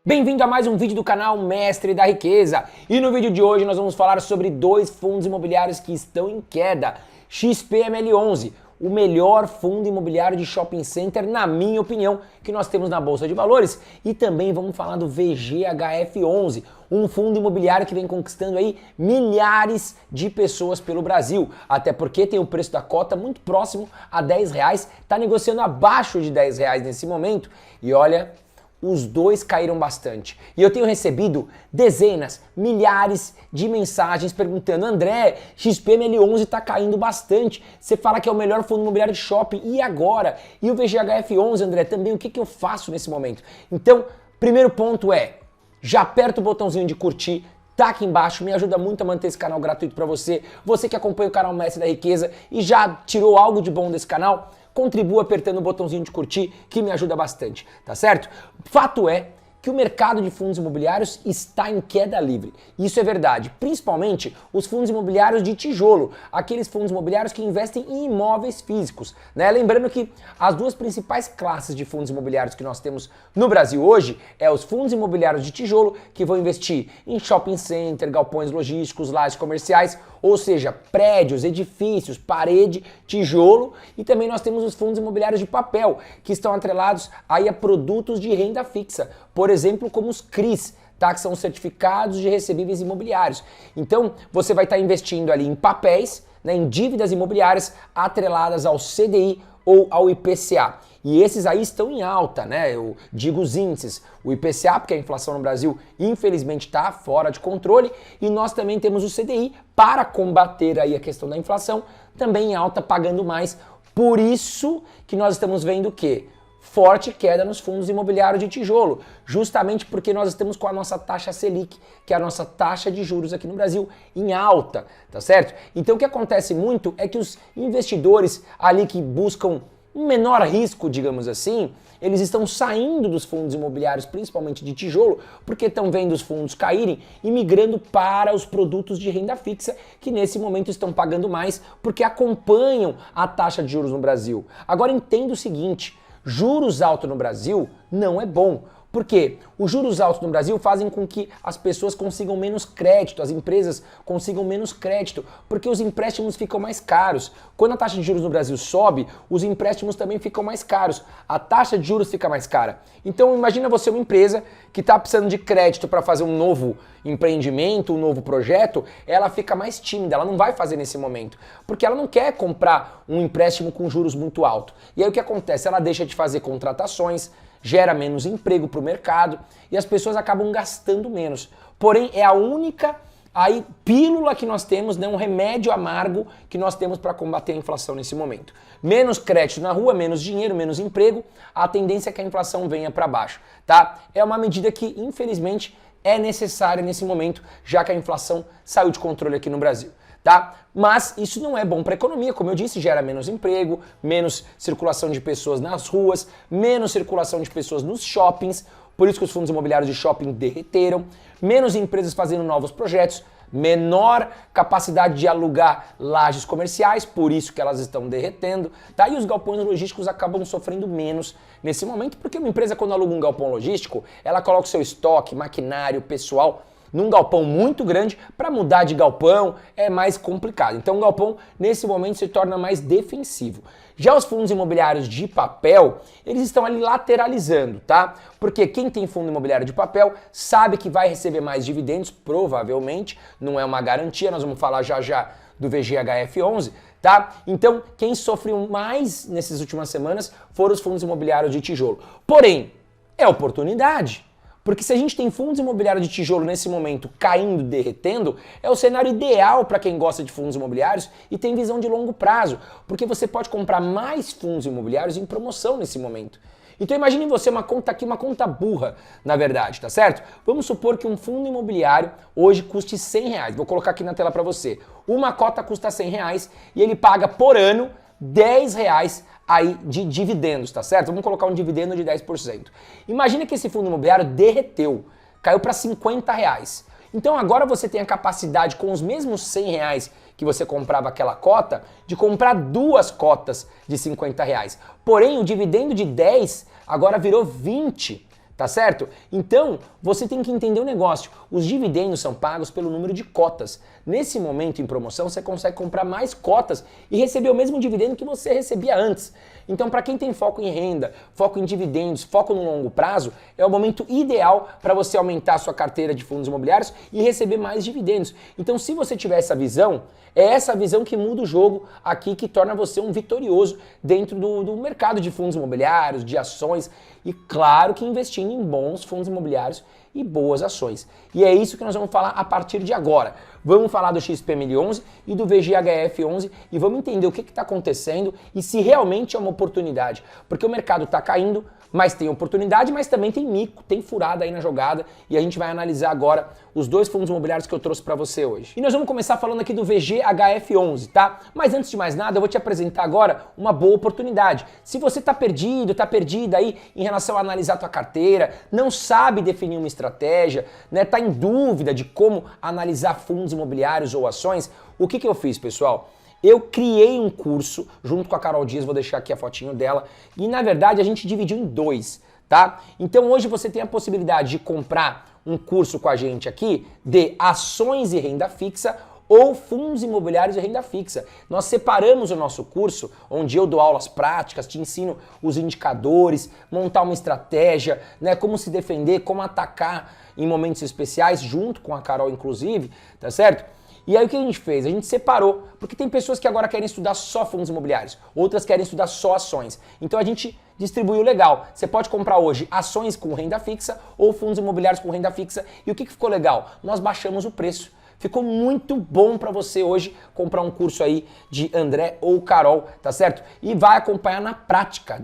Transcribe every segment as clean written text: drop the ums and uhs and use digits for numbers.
Bem-vindo a mais um vídeo do canal Mestre da Riqueza. E no vídeo de hoje nós vamos falar sobre dois fundos imobiliários que estão em queda. XPML11, o melhor fundo imobiliário de shopping center, na minha opinião, que nós temos na Bolsa de Valores. E também vamos falar do VGHF11, um fundo imobiliário que vem conquistando aí milhares de pessoas pelo Brasil. Até porque tem o preço da cota muito próximo a R$10, está negociando abaixo de R$10 nesse momento. E olha, os dois caíram bastante. E eu tenho recebido dezenas, milhares de mensagens perguntando: André, XPML11 está caindo bastante. Você fala que é o melhor fundo imobiliário de shopping, e agora? E o VGHF11, André, também, o que eu faço nesse momento? Então, primeiro ponto é, já aperta o botãozinho de curtir, tá aqui embaixo, me ajuda muito a manter esse canal gratuito para você. Você que acompanha o canal Mestre da Riqueza e já tirou algo de bom desse canal, contribua apertando o botãozinho de curtir, que me ajuda bastante, tá certo? Fato é que o mercado de fundos imobiliários está em queda livre. Isso é verdade, principalmente os fundos imobiliários de tijolo, aqueles fundos imobiliários que investem em imóveis físicos, né? Lembrando que as duas principais classes de fundos imobiliários que nós temos no Brasil hoje é os fundos imobiliários de tijolo, que vão investir em shopping center, galpões logísticos, lajes comerciais, ou seja, prédios, edifícios, parede, tijolo, e também nós temos os fundos imobiliários de papel, que estão atrelados aí a produtos de renda fixa, por exemplo, como os CRIs, tá? Que são certificados de recebíveis imobiliários. Então, você vai estar investindo ali em papéis, né, em dívidas imobiliárias atreladas ao CDI ou ao IPCA. E esses aí estão em alta, né? Eu digo os índices. O IPCA, porque a inflação no Brasil, infelizmente, está fora de controle. E nós também temos o CDI para combater aí a questão da inflação, também em alta, pagando mais. Por isso que nós estamos vendo o quê? Forte queda nos fundos imobiliários de tijolo, justamente porque nós estamos com a nossa taxa Selic, que é a nossa taxa de juros aqui no Brasil, em alta, tá certo? Então o que acontece muito é que os investidores ali que buscam um menor risco, digamos assim, eles estão saindo dos fundos imobiliários, principalmente de tijolo, porque estão vendo os fundos caírem e migrando para os produtos de renda fixa, que nesse momento estão pagando mais, porque acompanham a taxa de juros no Brasil. Agora entenda o seguinte: juros altos no Brasil não é bom. Por quê? Os juros altos no Brasil fazem com que as pessoas consigam menos crédito, as empresas consigam menos crédito, porque os empréstimos ficam mais caros. Quando a taxa de juros no Brasil sobe, os empréstimos também ficam mais caros. A taxa de juros fica mais cara. Então imagina você uma empresa que está precisando de crédito para fazer um novo empreendimento, um novo projeto, ela fica mais tímida, ela não vai fazer nesse momento, porque ela não quer comprar um empréstimo com juros muito alto. E aí o que acontece? Ela deixa de fazer contratações, gera menos emprego para o mercado e as pessoas acabam gastando menos. Porém, é a única aí pílula que nós temos, né, um remédio amargo que nós temos para combater a inflação nesse momento. Menos crédito na rua, menos dinheiro, menos emprego, a tendência é que a inflação venha para baixo, tá? É uma medida que, infelizmente, é necessária nesse momento, já que a inflação saiu de controle aqui no Brasil. Tá? Mas isso não é bom para a economia, como eu disse, gera menos emprego, menos circulação de pessoas nas ruas, menos circulação de pessoas nos shoppings, por isso que os fundos imobiliários de shopping derreteram, menos empresas fazendo novos projetos, menor capacidade de alugar lajes comerciais, por isso que elas estão derretendo, tá? E os galpões logísticos acabam sofrendo menos nesse momento, porque uma empresa, quando aluga um galpão logístico, ela coloca o seu estoque, maquinário, pessoal num galpão muito grande. Para mudar de galpão é mais complicado. Então o galpão nesse momento se torna mais defensivo. Já os fundos imobiliários de papel, eles estão ali lateralizando, tá? Porque quem tem fundo imobiliário de papel sabe que vai receber mais dividendos, provavelmente, não é uma garantia, nós vamos falar já já do VGHF11, tá? Então quem sofreu mais nessas últimas semanas foram os fundos imobiliários de tijolo. Porém, é oportunidade. Porque se a gente tem fundos imobiliários de tijolo nesse momento caindo, derretendo, é o cenário ideal para quem gosta de fundos imobiliários e tem visão de longo prazo, porque você pode comprar mais fundos imobiliários em promoção nesse momento. Então imagine você uma conta aqui, uma conta burra, na verdade, tá certo? Vamos supor que um fundo imobiliário hoje custe R$100. Vou colocar aqui na tela para você. Uma cota custa R$100 e ele paga por ano R$10 aí de dividendos, tá certo? Vamos colocar um dividendo de 10%. Imagina que esse fundo imobiliário derreteu, caiu para R$50. Então agora você tem a capacidade, com os mesmos R$100 que você comprava aquela cota, de comprar duas cotas de R$50. Porém, o dividendo de 10 agora virou 20. tá certo? Então, você tem que entender o negócio. Os dividendos são pagos pelo número de cotas. Nesse momento, em promoção, você consegue comprar mais cotas e receber o mesmo dividendo que você recebia antes. Então, para quem tem foco em renda, foco em dividendos, foco no longo prazo, é o momento ideal para você aumentar a sua carteira de fundos imobiliários e receber mais dividendos. Então, se você tiver essa visão, é essa visão que muda o jogo aqui, que torna você um vitorioso dentro do mercado de fundos imobiliários, de ações e, claro, que investindo em bons fundos imobiliários e boas ações. E é isso que nós vamos falar a partir de agora. Vamos falar do XPML11 e do VGHF11 e vamos entender o que está acontecendo e se realmente é uma oportunidade. Porque o mercado está caindo, mas tem oportunidade, mas também tem mico, tem furada aí na jogada e a gente vai analisar agora os dois fundos imobiliários que eu trouxe para você hoje. E nós vamos começar falando aqui do VGHF11, tá? Mas antes de mais nada, eu vou te apresentar agora uma boa oportunidade. Se você está perdido, está perdida aí em relação a analisar a tua carteira, não sabe definir uma estratégia, né? Tá em dúvida de como analisar fundos imobiliários ou ações, o que eu fiz, pessoal? Eu criei um curso junto com a Carol Dias, vou deixar aqui a fotinho dela, e na verdade a gente dividiu em dois, tá? Então hoje você tem a possibilidade de comprar um curso com a gente aqui de ações e renda fixa ou fundos imobiliários e renda fixa. Nós separamos o nosso curso, onde eu dou aulas práticas, te ensino os indicadores, montar uma estratégia, né, como se defender, como atacar em momentos especiais, junto com a Carol inclusive, tá certo? E aí o que a gente fez? A gente separou, porque tem pessoas que agora querem estudar só fundos imobiliários, outras querem estudar só ações. Então a gente distribuiu legal. Você pode comprar hoje ações com renda fixa ou fundos imobiliários com renda fixa. E o que ficou legal? Nós baixamos o preço. Ficou muito bom para você hoje comprar um curso aí de André ou Carol, tá certo? E vai acompanhar na prática,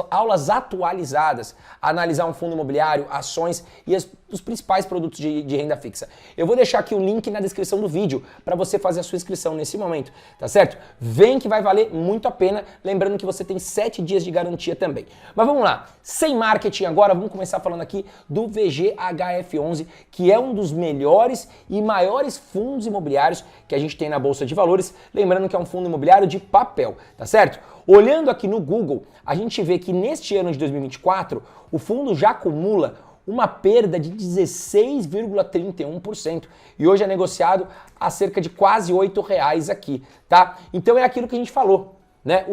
aulas atualizadas, analisar um fundo imobiliário, ações e os principais produtos de renda fixa. Eu vou deixar aqui o link na descrição do vídeo para você fazer a sua inscrição nesse momento, tá certo? Vem que vai valer muito a pena, lembrando que você tem 7 dias de garantia também. Mas vamos lá, sem marketing agora, vamos começar falando aqui do VGHF11, que é um dos melhores e maiores fundos imobiliários que a gente tem na Bolsa de Valores, lembrando que é um fundo imobiliário de papel, tá certo? Olhando aqui no Google, a gente vê que neste ano de 2024, o fundo já acumula uma perda de 16,31% e hoje é negociado a cerca de quase R$8 aqui, tá? Então é aquilo que a gente falou, né?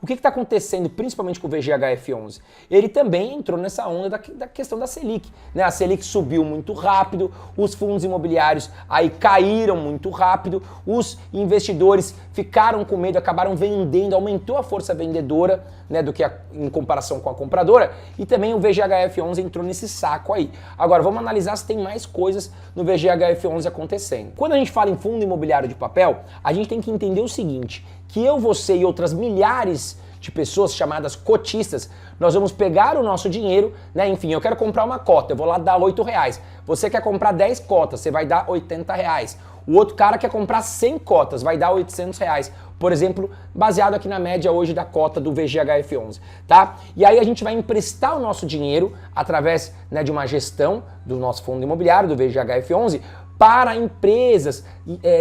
O que está acontecendo, principalmente com o VGHF11? Ele também entrou nessa onda da questão da Selic, né? A Selic subiu muito rápido, os fundos imobiliários aí caíram muito rápido, os investidores ficaram com medo, acabaram vendendo, aumentou a força vendedora, né, do que em comparação com a compradora, e também o VGHF11 entrou nesse saco aí. Agora, vamos analisar se tem mais coisas no VGHF11 acontecendo. Quando a gente fala em fundo imobiliário de papel, a gente tem que entender o seguinte, que eu, você e outras milhares de pessoas chamadas cotistas, nós vamos pegar o nosso dinheiro, né? Enfim, eu quero comprar uma cota, eu vou lá dar R$8. Você quer comprar 10 cotas, você vai dar R$80. O outro cara quer comprar 100 cotas, vai dar R$800. Por exemplo, baseado aqui na média hoje da cota do VGHF11, tá? E aí a gente vai emprestar o nosso dinheiro através, né, de uma gestão do nosso fundo imobiliário, do VGHF11, para empresas,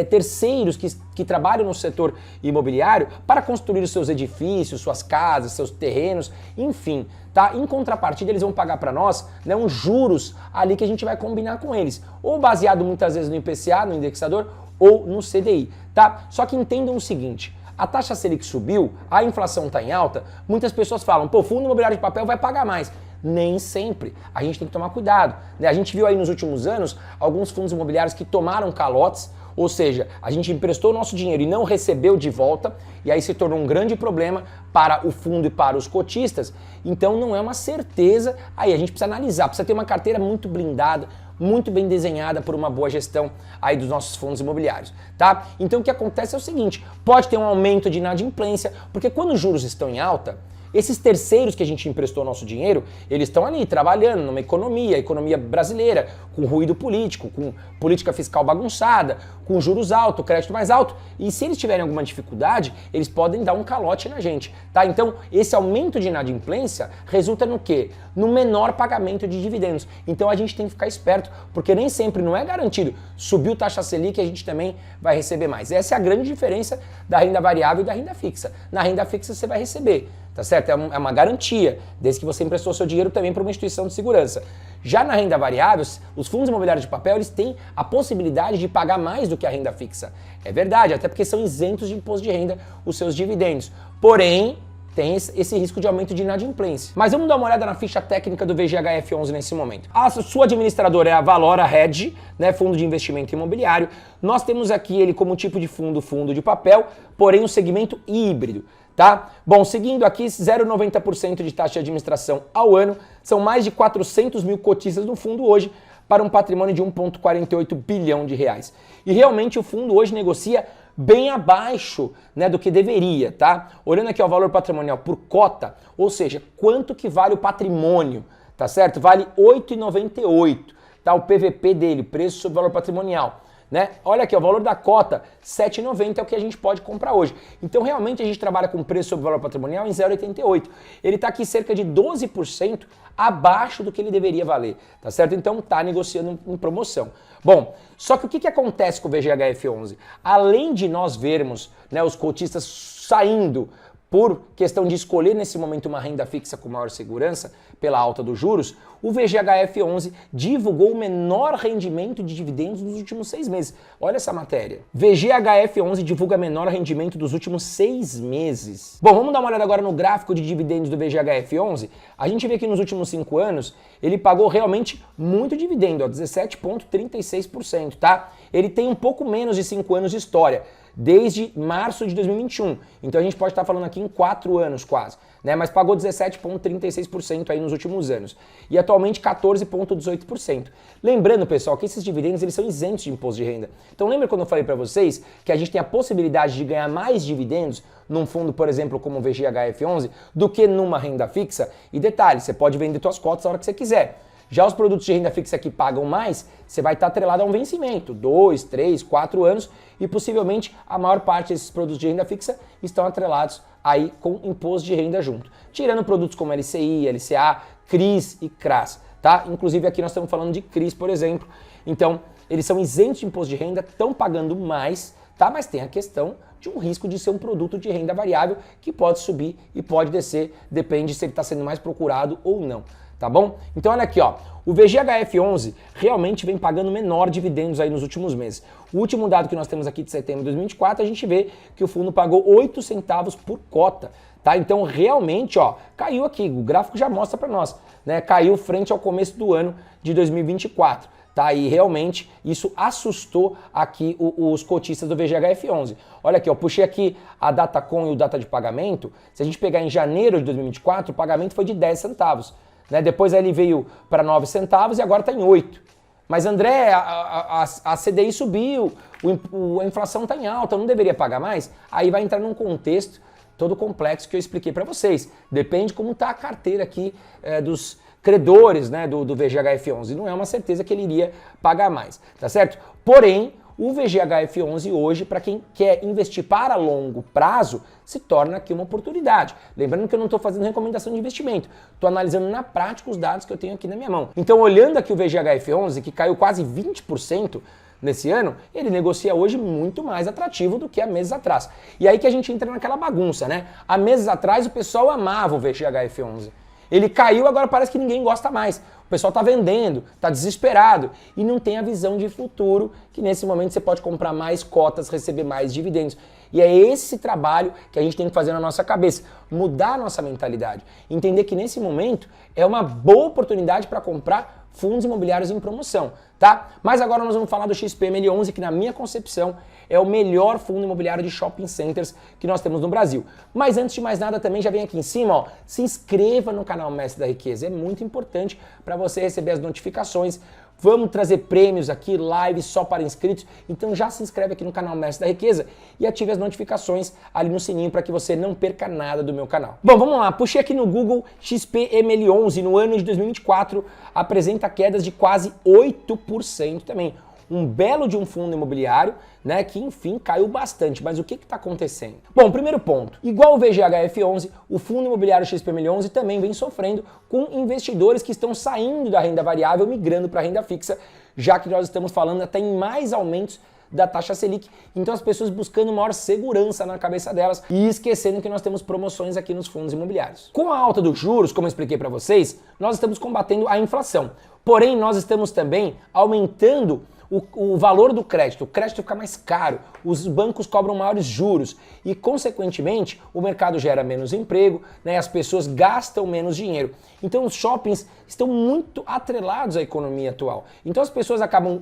terceiros que trabalham no setor imobiliário para construir os seus edifícios, suas casas, seus terrenos, enfim, tá? Em contrapartida, eles vão pagar para nós, né, uns juros ali que a gente vai combinar com eles, ou baseado muitas vezes no IPCA, no indexador, ou no CDI, tá? Só que entendam o seguinte, a taxa Selic subiu, a inflação está em alta, muitas pessoas falam, pô, fundo imobiliário de papel vai pagar mais. Nem sempre. A gente tem que tomar cuidado, né? A gente viu aí nos últimos anos alguns fundos imobiliários que tomaram calotes, ou seja, a gente emprestou o nosso dinheiro e não recebeu de volta, e aí se tornou um grande problema para o fundo e para os cotistas. Então não é uma certeza, aí a gente precisa analisar, precisa ter uma carteira muito blindada, muito bem desenhada por uma boa gestão aí dos nossos fundos imobiliários, tá? Então o que acontece é o seguinte, pode ter um aumento de inadimplência, porque quando os juros estão em alta, esses terceiros que a gente emprestou nosso dinheiro, eles estão ali trabalhando numa economia brasileira, com ruído político, com política fiscal bagunçada, com juros altos, crédito mais alto. E se eles tiverem alguma dificuldade, eles podem dar um calote na gente, tá? Então, esse aumento de inadimplência resulta no quê? No menor pagamento de dividendos. Então, a gente tem que ficar esperto, porque nem sempre não é garantido. Subiu taxa Selic, a gente também vai receber mais. Essa é a grande diferença da renda variável e da renda fixa. Na renda fixa, você vai receber tá certo? É uma garantia, desde que você emprestou seu dinheiro também para uma instituição de segurança. Já na renda variável, os fundos imobiliários de papel, eles têm a possibilidade de pagar mais do que a renda fixa. É verdade, até porque são isentos de imposto de renda os seus dividendos. Porém, tem esse risco de aumento de inadimplência. Mas vamos dar uma olhada na ficha técnica do VGHF11 nesse momento. A sua administradora é a Valora Hedge, né, fundo de investimento imobiliário. Nós temos aqui ele como tipo de fundo de papel, porém um segmento híbrido. Tá? Bom, seguindo aqui, 0,90% de taxa de administração ao ano, são mais de 400 mil cotistas no fundo hoje, para um patrimônio de 1,48 bilhão de reais. E realmente o fundo hoje negocia bem abaixo, né, do que deveria, tá? Olhando aqui o valor patrimonial por cota, ou seja, quanto que vale o patrimônio, tá certo? Vale R$ 8,98, tá? O PVP dele, preço sobre valor patrimonial. Né? Olha aqui, o valor da cota, R$ 7,90 é o que a gente pode comprar hoje. Então, realmente, a gente trabalha com preço sobre valor patrimonial em 0,88. Ele está aqui cerca de 12% abaixo do que ele deveria valer, tá certo? Então, está negociando em promoção. Bom, só que o que acontece com o VGHF11? Além de nós vermos, né, os cotistas saindo por questão de escolher nesse momento uma renda fixa com maior segurança pela alta dos juros, o VGHF11 divulgou o menor rendimento de dividendos nos últimos 6 meses. Olha essa matéria. VGHF11 divulga menor rendimento dos últimos 6 meses. Bom, vamos dar uma olhada agora no gráfico de dividendos do VGHF11. A gente vê que nos últimos 5 anos ele pagou realmente muito dividendo, 17,36%, tá? Ele tem um pouco menos de 5 anos de história, desde março de 2021. Então a gente pode estar falando aqui em 4 anos quase, né? Mas pagou 17,36% aí nos últimos anos. E atualmente 14,18%. Lembrando, pessoal, que esses dividendos eles são isentos de imposto de renda. Então lembra quando eu falei para vocês que a gente tem a possibilidade de ganhar mais dividendos num fundo, por exemplo, como o VGHF11, do que numa renda fixa? E detalhe, você pode vender suas cotas a hora que você quiser. Já os produtos de renda fixa que pagam mais, você vai estar atrelado a um vencimento, 2, 3, 4 anos, e possivelmente a maior parte desses produtos de renda fixa estão atrelados aí com imposto de renda junto. Tirando produtos como LCI, LCA, CRIs e CRAS, tá? Inclusive aqui nós estamos falando de CRIs, por exemplo. Então, eles são isentos de imposto de renda, estão pagando mais, tá? Mas tem a questão de um risco de ser um produto de renda variável que pode subir e pode descer, depende se ele está sendo mais procurado ou não. Tá bom? Então olha aqui, ó, o VGHF11 realmente vem pagando menor dividendos aí nos últimos meses. O último dado que nós temos aqui de setembro de 2024, a gente vê que o fundo pagou 8 centavos por cota, tá? Então realmente, ó, caiu aqui, o gráfico já mostra para nós, né? Caiu frente ao começo do ano de 2024. Tá? E realmente isso assustou aqui os cotistas do VGHF11. Olha aqui, eu puxei aqui a Datacom e o data de pagamento. Se a gente pegar em janeiro de 2024, o pagamento foi de 10 centavos. Né? Depois ele veio para 9 centavos e agora está em 8. Mas André, a CDI subiu, a inflação está em alta, não deveria pagar mais? Aí vai entrar num contexto todo complexo que eu expliquei para vocês. Depende como está a carteira aqui dos credores, né, do VGHF11. Não é uma certeza que ele iria pagar mais, tá certo? Porém, o VGHF11 hoje, para quem quer investir para longo prazo, se torna aqui uma oportunidade. Lembrando que eu não estou fazendo recomendação de investimento, estou analisando na prática os dados que eu tenho aqui na minha mão. Então, olhando aqui o VGHF11, que caiu quase 20% nesse ano, ele negocia hoje muito mais atrativo do que há meses atrás. E aí que a gente entra naquela bagunça, né? Há meses atrás o pessoal amava o VGHF11. Ele caiu, agora parece que ninguém gosta mais. O pessoal está vendendo, está desesperado e não tem a visão de futuro que nesse momento você pode comprar mais cotas, receber mais dividendos. E é esse trabalho que a gente tem que fazer na nossa cabeça, mudar a nossa mentalidade, entender que nesse momento é uma boa oportunidade para comprar fundos imobiliários em promoção, tá? Mas agora nós vamos falar do XPML11, que na minha concepção é o melhor fundo imobiliário de shopping centers que nós temos no Brasil. Mas antes de mais nada, também já vem aqui em cima, ó, se inscreva no canal Mestre da Riqueza, é muito importante para você receber as notificações. Vamos trazer prêmios aqui, lives só para inscritos, então já se inscreve aqui no canal Mestre da Riqueza e ative as notificações ali no sininho para que você não perca nada do meu canal. Bom, vamos lá, puxei aqui no Google XPML11 no ano de 2024, apresenta quedas de quase 8% também. Um belo de um fundo imobiliário, né, que enfim caiu bastante. Mas o que está acontecendo? Bom, primeiro ponto, igual o VGHF11, o fundo imobiliário XPML11 também vem sofrendo com investidores que estão saindo da renda variável, migrando para a renda fixa, já que nós estamos falando até em mais aumentos da taxa Selic. Então as pessoas buscando maior segurança na cabeça delas e esquecendo que nós temos promoções aqui nos fundos imobiliários. Com a alta dos juros, como eu expliquei para vocês, nós estamos combatendo a inflação. Porém, nós estamos também aumentando o valor do crédito. O crédito fica mais caro, os bancos cobram maiores juros e, consequentemente, o mercado gera menos emprego, né? As pessoas gastam menos dinheiro. Então, os shoppings estão muito atrelados à economia atual. Então, as pessoas acabam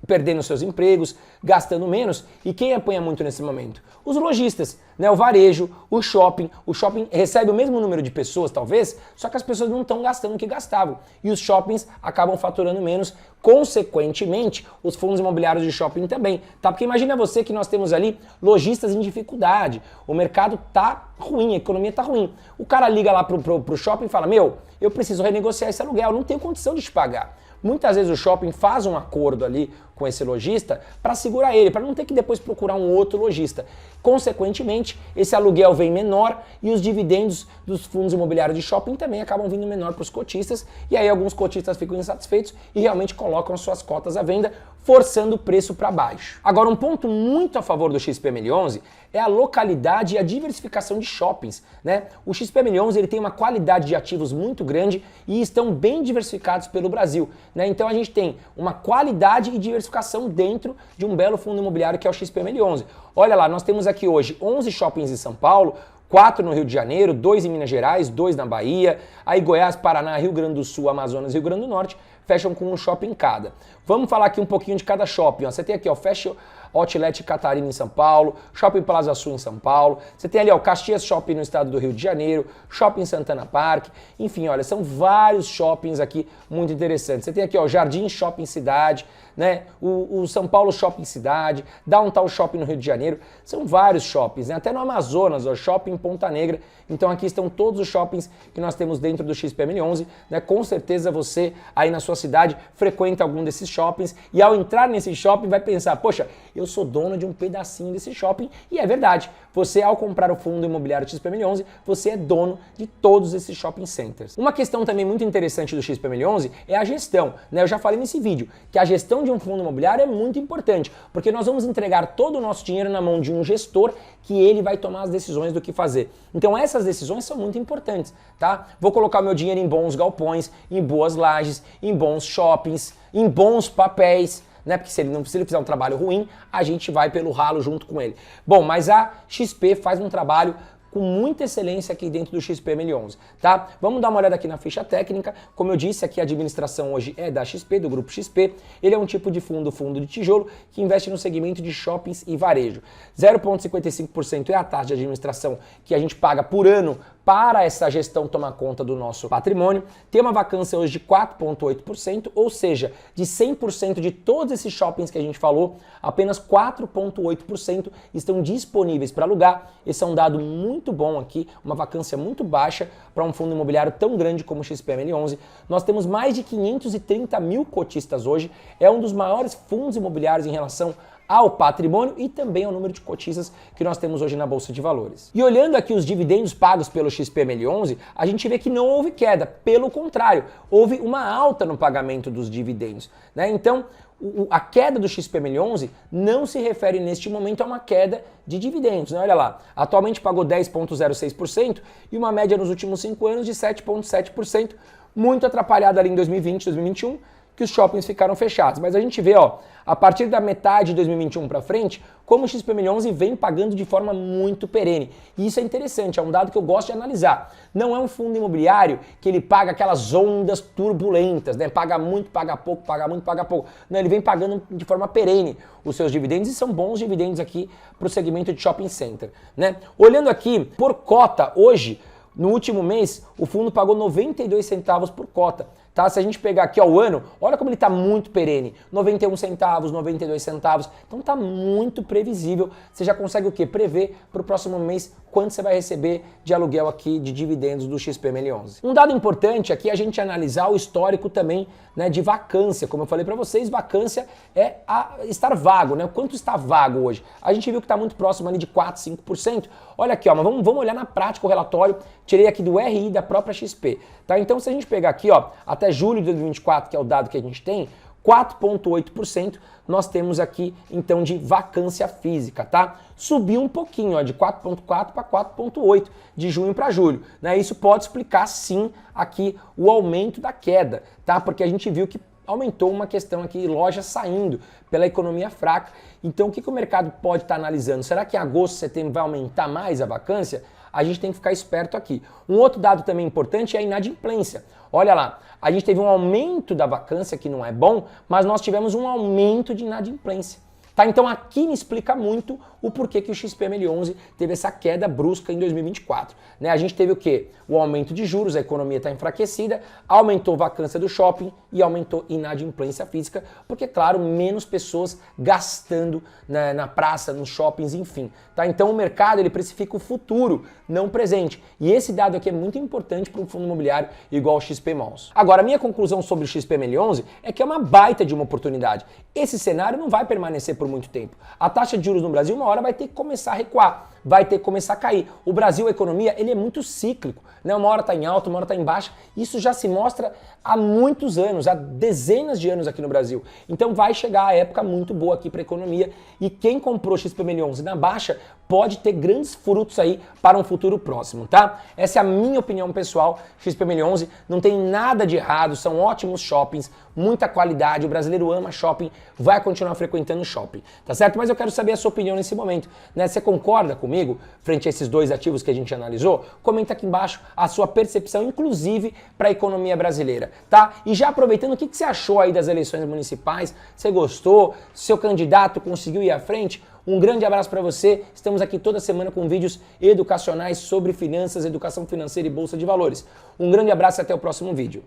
perdendo seus empregos, gastando menos. E quem apanha muito nesse momento? Os lojistas, né? O varejo, o shopping. O shopping recebe o mesmo número de pessoas, talvez, só que as pessoas não estão gastando o que gastavam. E os shoppings acabam faturando menos. Consequentemente, os fundos imobiliários de shopping também, tá? Porque imagina você que nós temos ali lojistas em dificuldade. O mercado tá ruim, a economia tá ruim. O cara liga lá pro shopping e fala: meu, eu preciso renegociar esse aluguel, eu não tenho condição de te pagar. Muitas vezes o shopping faz um acordo ali com esse lojista para segurar ele, para não ter que depois procurar um outro lojista. Consequentemente, esse aluguel vem menor e os dividendos dos fundos imobiliários de shopping também acabam vindo menor para os cotistas, e aí alguns cotistas ficam insatisfeitos e realmente colocam suas cotas à venda, forçando o preço para baixo. Agora, um ponto muito a favor do XPML11 é a localidade e a diversificação de shoppings, né? O XPML11 ele tem uma qualidade de ativos muito grande e estão bem diversificados pelo Brasil, né? Então a gente tem uma qualidade e diversificação dentro de um belo fundo imobiliário que é o XPML11. Olha lá, nós temos aqui hoje 11 shoppings em São Paulo, 4 no Rio de Janeiro, 2 em Minas Gerais, 2 na Bahia, aí Goiás, Paraná, Rio Grande do Sul, Amazonas e Rio Grande do Norte fecham com um shopping cada. Vamos falar aqui um pouquinho de cada shopping. Ó. Você tem aqui, ó, Fashion Outlet Catarina em São Paulo, Shopping Plaza Sul em São Paulo, você tem ali, ó, Caxias Shopping no estado do Rio de Janeiro, Shopping Santana Park, enfim, olha, são vários shoppings aqui muito interessantes. Você tem aqui, ó, Jardim Shopping Cidade, né, o São Paulo Shopping Cidade, Downtown Shopping no Rio de Janeiro, são vários shoppings, né, até no Amazonas, ó, Shopping Ponta Negra. Então aqui estão todos os shoppings que nós temos dentro do XPML11, né, com certeza você aí na sua cidade frequenta algum desses shoppings e ao entrar nesse shopping vai pensar, poxa, eu sou dono de um pedacinho desse shopping, e é verdade, você ao comprar o fundo imobiliário XPML11, você é dono de todos esses shopping centers. Uma questão também muito interessante do XPML11 é a gestão, né? Eu já falei nesse vídeo que a gestão de um fundo imobiliário é muito importante, porque nós vamos entregar todo o nosso dinheiro na mão de um gestor que ele vai tomar as decisões do que fazer. Então essas decisões são muito importantes, tá? Vou colocar meu dinheiro em bons galpões, em boas lajes, em bons shoppings, em bons papéis, né? Porque se ele fizer um trabalho ruim, a gente vai pelo ralo junto com ele. Bom, mas a XP faz um trabalho com muita excelência aqui dentro do XPML11, tá? Vamos dar uma olhada aqui na ficha técnica. Como eu disse, aqui a administração hoje é da XP, do grupo XP. Ele é um tipo de fundo de tijolo, que investe no segmento de shoppings e varejo. 0,55% é a taxa de administração que a gente paga por ano para essa gestão tomar conta do nosso patrimônio. Tem uma vacância hoje de 4,8%, ou seja, de 100% de todos esses shoppings que a gente falou, apenas 4,8% estão disponíveis para alugar. Esse é um dado muito bom aqui, uma vacância muito baixa para um fundo imobiliário tão grande como o XPML11. Nós temos mais de 530 mil cotistas hoje, é um dos maiores fundos imobiliários em relação ao patrimônio e também ao número de cotistas que nós temos hoje na Bolsa de Valores. E olhando aqui os dividendos pagos pelo XPML11, a gente vê que não houve queda, pelo contrário, houve uma alta no pagamento dos dividendos, né? Então, a queda do XPML11 não se refere neste momento a uma queda de dividendos, né? Olha lá, atualmente pagou 10,06% e uma média nos últimos 5 anos de 7,7%, muito atrapalhada ali em 2020, 2021, que os shoppings ficaram fechados. Mas a gente vê, ó, a partir da metade de 2021 para frente, como o XPML11 vem pagando de forma muito perene. E isso é interessante, é um dado que eu gosto de analisar. Não é um fundo imobiliário que ele paga aquelas ondas turbulentas, né? Paga muito, paga pouco, paga muito, paga pouco. Não, ele vem pagando de forma perene os seus dividendos e são bons dividendos aqui para o segmento de shopping center, né? Olhando aqui por cota, hoje, no último mês, o fundo pagou 92 centavos por cota. Tá? Se a gente pegar aqui ó, o ano, olha como ele está muito perene. 91 centavos, 92 centavos. Então está muito previsível. Você já consegue o quê? Prever para o próximo mês quanto você vai receber de aluguel aqui de dividendos do XPML11. Um dado importante aqui é a gente analisar o histórico também, né, de vacância. Como eu falei para vocês, vacância é estar vago, né? Quanto está vago hoje? A gente viu que está muito próximo ali de 4, 5%. Olha aqui, ó, mas vamos olhar na prática o relatório. Tirei aqui do RI da própria XP. Tá? Então se a gente pegar aqui, ó, até julho de 2024, que é o dado que a gente tem, 4,8% nós temos aqui, então, de vacância física, tá? Subiu um pouquinho, ó, de 4,4 para 4,8 de junho para julho, né? Isso pode explicar, sim, aqui o aumento da queda, tá? Porque a gente viu que aumentou uma questão aqui, lojas saindo pela economia fraca. Então, o que o mercado pode estar analisando? Será que em agosto, setembro vai aumentar mais a vacância? A gente tem que ficar esperto aqui. Um outro dado também importante é a inadimplência. Olha lá, a gente teve um aumento da vacância, que não é bom, mas nós tivemos um aumento de inadimplência. Tá, então aqui me explica muito o porquê que o XPML11 teve essa queda brusca em 2024. Né? A gente teve o quê? O aumento de juros, a economia está enfraquecida, aumentou a vacância do shopping e aumentou a inadimplência física, porque, claro, menos pessoas gastando na praça, nos shoppings, enfim. Tá? Então o mercado ele precifica o futuro, não o presente. E esse dado aqui é muito importante para um fundo imobiliário igual o XP-MOLs. Agora, a minha conclusão sobre o XPML11 é que é uma baita de uma oportunidade. Esse cenário não vai permanecer por muito tempo. A taxa de juros no Brasil, uma hora vai ter que começar a recuar, vai ter que começar a cair. O Brasil, a economia, ele é muito cíclico, né? Uma hora está em alta, uma hora está em baixa. Isso já se mostra há muitos anos, há dezenas de anos aqui no Brasil. Então vai chegar a época muito boa aqui para a economia e quem comprou XPML11 na baixa pode ter grandes frutos aí para um futuro próximo, tá? Essa é a minha opinião pessoal. XPML11 não tem nada de errado, são ótimos shoppings, muita qualidade, o brasileiro ama shopping, vai continuar frequentando shopping, tá certo? Mas eu quero saber a sua opinião nesse momento, né? Você concorda comigo frente a esses dois ativos que a gente analisou? Comenta aqui embaixo a sua percepção, inclusive para a economia brasileira, tá? E já aproveitando, o que você achou aí das eleições municipais? Você gostou? Seu candidato conseguiu ir à frente? Um grande abraço para você. Estamos aqui toda semana com vídeos educacionais sobre finanças, educação financeira e bolsa de valores. Um grande abraço e até o próximo vídeo.